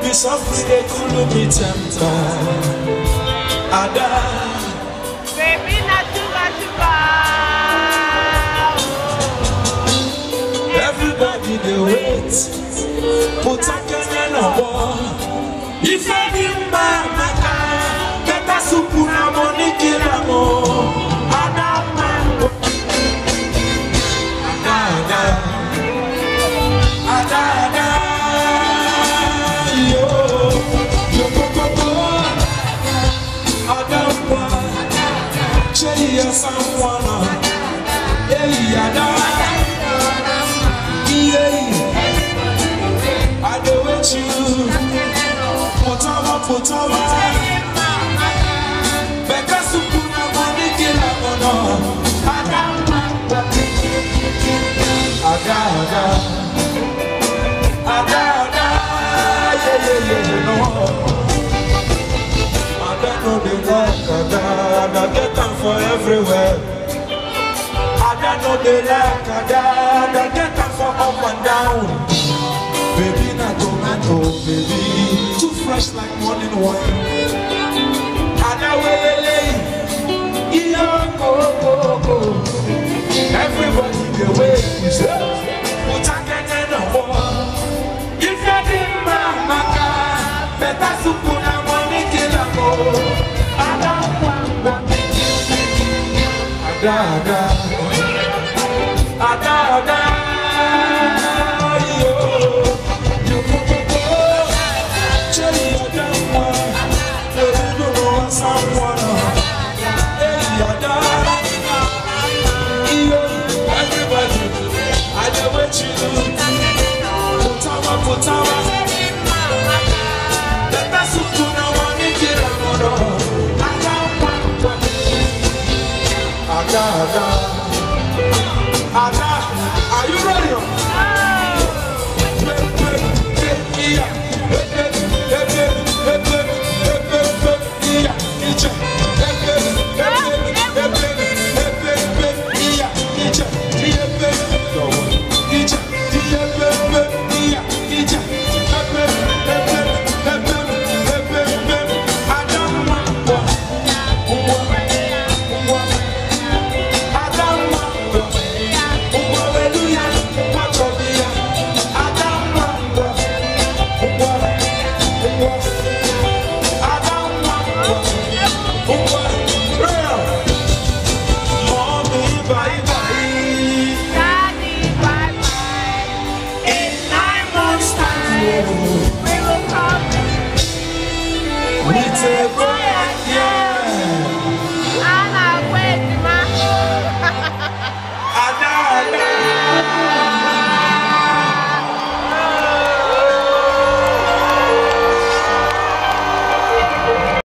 be soft, they could be tempted. Ada, baby, not too much. everybody they wait. Put a can on wall. If I didn't buy my car, better soup na money kill a more. Ada, Ada, Ada, Ada, yo, yo, go, Ada, Cherry, someone, hey, Ada, yeah, I do with you, put over, better soup na money kill a more. Ada, yeah, no. Ada no dey like Ada get them for everywhere. Ada no dey like Ada get them for up and down. Baby na tomato, baby too fresh like morning wine. Ada welele, iyo go. Everybody dey wait, you say. Put a curtain on wall. If you didn't mama, better soup na money kill a more. Ada, yo, Cherry, Ada, you don't know someone. Hey, Ada, everybody, I do with you. Put over. Better soup na money kill a more. Ada.